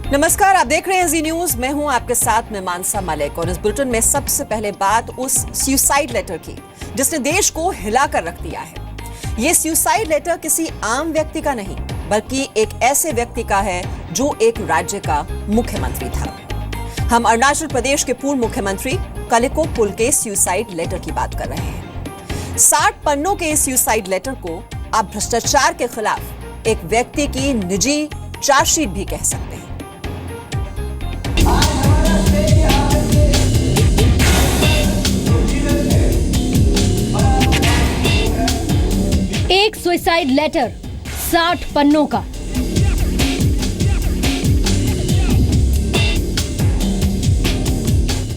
नमस्कार, आप देख रहे हैं जी न्यूज। मैं हूं आपके साथ में मानसा मलिक और इस बुलेटिन में सबसे पहले बात उस सुसाइड लेटर की जिसने देश को हिलाकर रख दिया है। ये सुसाइड लेटर किसी आम व्यक्ति का नहीं बल्कि एक ऐसे व्यक्ति का है जो एक राज्य का मुख्यमंत्री था। हम अरुणाचल प्रदेश के पूर्व मुख्यमंत्री कलिको पुल के सुसाइड लेटर की बात कर रहे हैं। 60 पन्नों के इस सुसाइड लेटर को आप भ्रष्टाचार के खिलाफ एक व्यक्ति की निजी चार्जशीट भी कह सकते हैं। एक सुसाइड लेटर 60 पन्नों का।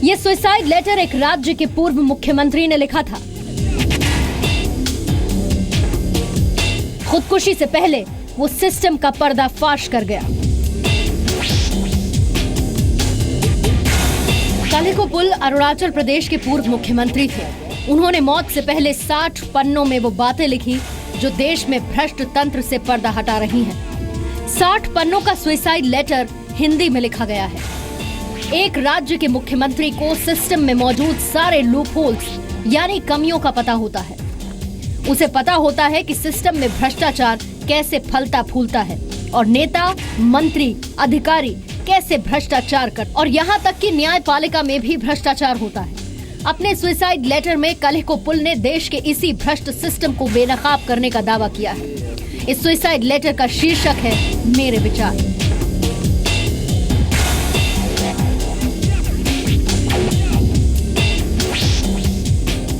यह सुसाइड लेटर एक राज्य के पूर्व मुख्यमंत्री ने लिखा था। खुदकुशी से पहले वो सिस्टम का पर्दाफाश कर गया। कलिको पुल अरुणाचल प्रदेश के पूर्व मुख्यमंत्री थे। उन्होंने मौत से पहले 60 पन्नों में वो बातें लिखी जो देश में भ्रष्ट तंत्र से पर्दा हटा रही हैं। 60 पन्नों का सुसाइड लेटर हिंदी में लिखा गया है। एक राज्य के मुख्यमंत्री को सिस्टम में मौजूद सारे लूपहोल्स यानी कमियों का पता होता है। उसे पता होता है कि सिस्टम में भ्रष्टाचार कैसे फलता फूलता है और नेता, मंत्री, अधिकारी कैसे भ्रष्टाचार कर और यहाँ तक कि न्यायपालिका में भी भ्रष्टाचार होता है। अपने सुसाइड लेटर में कलिको पुल ने देश के इसी भ्रष्ट सिस्टम को बेनकाब करने का दावा किया है। इस सुसाइड लेटर का शीर्षक है मेरे विचार।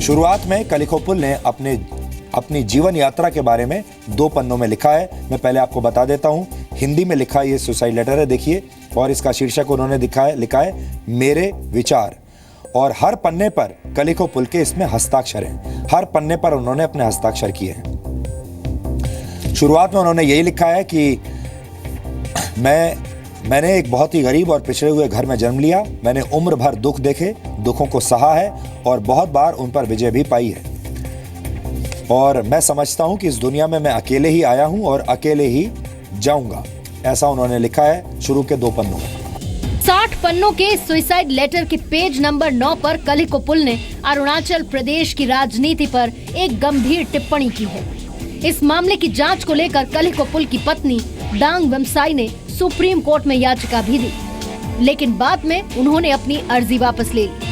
शुरुआत में कलिको पुल ने अपनी जीवन यात्रा के बारे में 2 पन्नों में लिखा है। मैं पहले आपको बता देता हूं, हिंदी में लिखा ये सुसाइड लेटर है, देखिए, और इसका शीर्षक उन्होंने लिखा है मेरे विचार। और हर पन्ने पर कलिको पुल के इसमें हस्ताक्षर हैं। हर पन्ने पर उन्होंने अपने हस्ताक्षर किए हैं। शुरुआत में उन्होंने यही लिखा है कि मैंने एक बहुत ही गरीब और पिछड़े हुए घर में जन्म लिया। मैंने उम्र भर दुख देखे, दुखों को सहा है और बहुत बार उन पर विजय भी पाई है। और मैं समझता हूं कि इस दुनिया में मैं अकेले ही आया हूं और अकेले ही जाऊंगा। ऐसा उन्होंने लिखा है शुरू के 2 पन्नों में। 60 पन्नों के सुसाइड लेटर के पेज नंबर 9 पर कलिको पुल ने अरुणाचल प्रदेश की राजनीति पर एक गंभीर टिप्पणी की है। इस मामले की जांच को लेकर कलिको पुल की पत्नी दांग वेम्साई ने सुप्रीम कोर्ट में याचिका भी दी, लेकिन बाद में उन्होंने अपनी अर्जी वापस ले ली।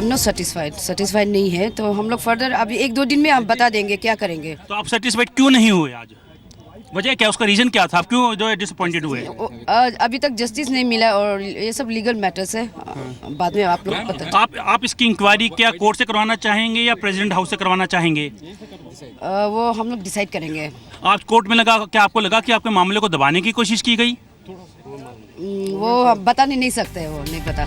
नो सेटिस्फाइड नहीं है, तो हम लोग फर्दर अभी 1-2 दिन में हम बता देंगे क्या करेंगे। तो आप सेटिस्फाइड क्यों नहीं हुए आज? वजह क्या, उसका रीजन क्या था? आप क्यों जो डिसअपॉइंटेड हुए? अभी तक जस्टिस नहीं मिला और ये सब लीगल मैटर्स है, बाद में आप लोग पता। आप इसकी इंक्वायरी क्या कोर्ट से करवाना चाहेंगे या प्रेसिडेंट हाउस से करवाना चाहेंगे? वो हम लोग डिसाइड करेंगे। आप कोर्ट में क्या आपको लगा कि आपके मामले को दबाने की कोशिश की गई? वो बता नहीं सकते, वो नहीं पता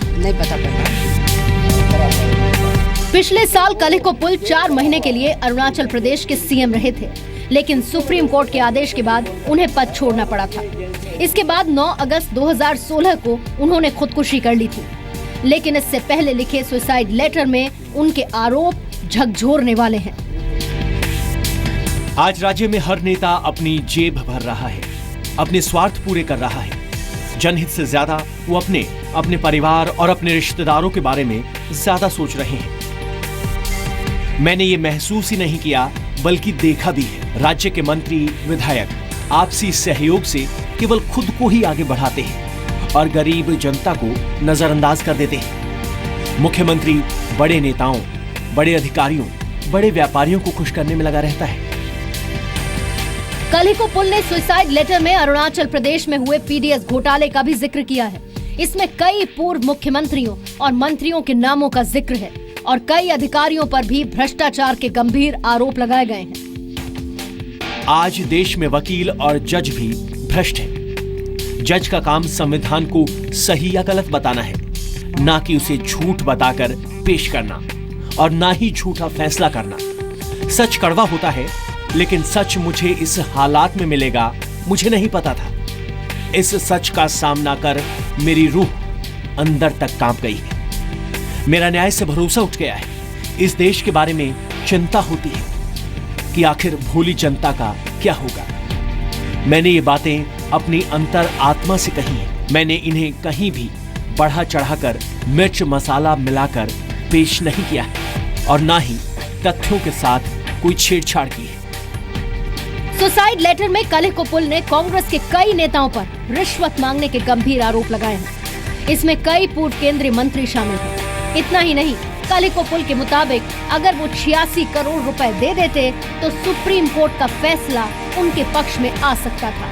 पिछले साल कलिको पुल 4 महीने के लिए अरुणाचल प्रदेश के सीएम रहे थे, लेकिन सुप्रीम कोर्ट के आदेश के बाद उन्हें पद छोड़ना पड़ा था। इसके बाद 9 अगस्त 2016 को उन्होंने खुदकुशी कर ली थी, लेकिन इससे पहले लिखे सुसाइड लेटर में उनके आरोप झकझोरने वाले हैं। आज राज्य में हर नेता अपनी जेब भर रहा है, अपने स्वार्थ पूरे कर रहा है। जनहित से ज्यादा वो अपने परिवार और अपने रिश्तेदारों के बारे में ज्यादा सोच रहे हैं। मैंने ये महसूस ही नहीं किया बल्कि देखा भी है। राज्य के मंत्री, विधायक आपसी सहयोग से केवल खुद को ही आगे बढ़ाते हैं और गरीब जनता को नजरअंदाज कर देते हैं। मुख्यमंत्री बड़े नेताओं, बड़े अधिकारियों, बड़े व्यापारियों को खुश करने में लगा रहता है। कलिको पुल ने सुसाइड लेटर में अरुणाचल प्रदेश में हुए पीडीएस घोटाले का भी जिक्र किया है। इसमें कई पूर्व मुख्यमंत्रियों और मंत्रियों के नामों का जिक्र है और कई अधिकारियों पर भी भ्रष्टाचार के गंभीर आरोप लगाए गए हैं। आज देश में वकील और जज भी भ्रष्ट हैं। जज का काम संविधान को सही या गलत बताना है, ना कि उसे झूठ बताकर पेश करना और ना ही झूठा फैसला करना। सच कड़वा होता है, लेकिन सच मुझे इस हालात में मिलेगा मुझे नहीं पता था। इस सच का सामना कर मेरी रूह अंदर तक कांप गई है। मेरा न्याय से भरोसा उठ गया है। इस देश के बारे में चिंता होती है कि आखिर भोली जनता का क्या होगा। मैंने ये बातें अपनी अंतर आत्मा से कही है। मैंने इन्हें कहीं भी बढ़ा चढ़ाकर मिर्च मसाला मिलाकर पेश नहीं किया है और ना ही तथ्यों के साथ कोई छेड़छाड़ की है। सुसाइड लेटर में कलिकोपुल ने कांग्रेस के कई नेताओं पर रिश्वत मांगने के गंभीर आरोप लगाए हैं। इसमें कई पूर्व केंद्रीय मंत्री शामिल हैं। इतना ही नहीं, कलिकोपुल के मुताबिक अगर वो 86 करोड़ रुपए दे देते तो सुप्रीम कोर्ट का फैसला उनके पक्ष में आ सकता था।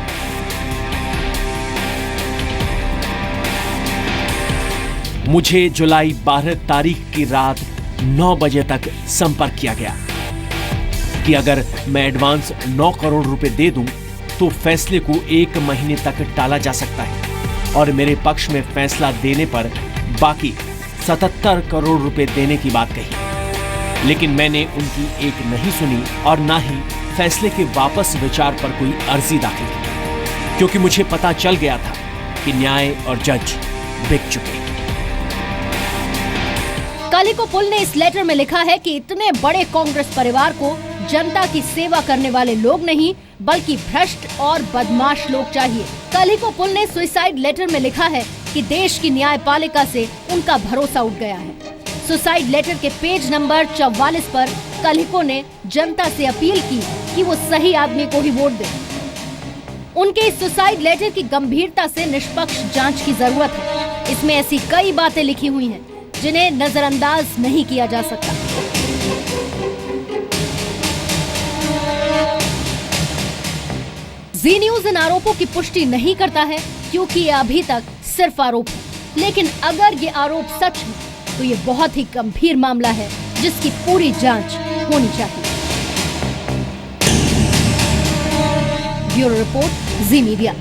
मुझे जुलाई 12 तारीख की रात 9 बजे तक संपर्क किया गया कि अगर मैं एडवांस 9 करोड़ रुपए दे दूं तो फैसले को 1 महीने तक टाला जा सकता है और मेरे पक्ष में फैसला देने पर बाकी 77 करोड़ रुपए देने की बात कही। लेकिन मैंने उनकी एक नहीं सुनी और ना ही फैसले के वापस विचार पर कोई अर्जी दाखिल की, क्योंकि मुझे पता चल गया था कि न्याय और जज बिक चुके। कलिकोपुल ने इस लेटर में लिखा है कि इतने बड़े कांग्रेस परिवार को जनता की सेवा करने वाले लोग नहीं बल्कि भ्रष्ट और बदमाश लोग चाहिए। कलिकोपुल ने सुसाइड लेटर में लिखा है कि देश की न्यायपालिका से उनका भरोसा उठ गया है। सुसाइड लेटर के पेज नंबर 44 पर कलिको ने जनता से अपील की कि वो सही आदमी को ही वोट दे। उनके इस सुसाइड लेटर की गंभीरता से निष्पक्ष जांच की जरूरत है। इसमें ऐसी कई बातें लिखी हुई हैं जिन्हें नजरअंदाज नहीं किया जा सकता। जी न्यूज इन आरोपों की पुष्टि नहीं करता है क्योंकि ये अभी तक सिर्फ आरोप है। लेकिन अगर ये आरोप सच है तो ये बहुत ही गंभीर मामला है जिसकी पूरी जांच होनी चाहिए। ब्यूरो रिपोर्ट, जी मीडिया।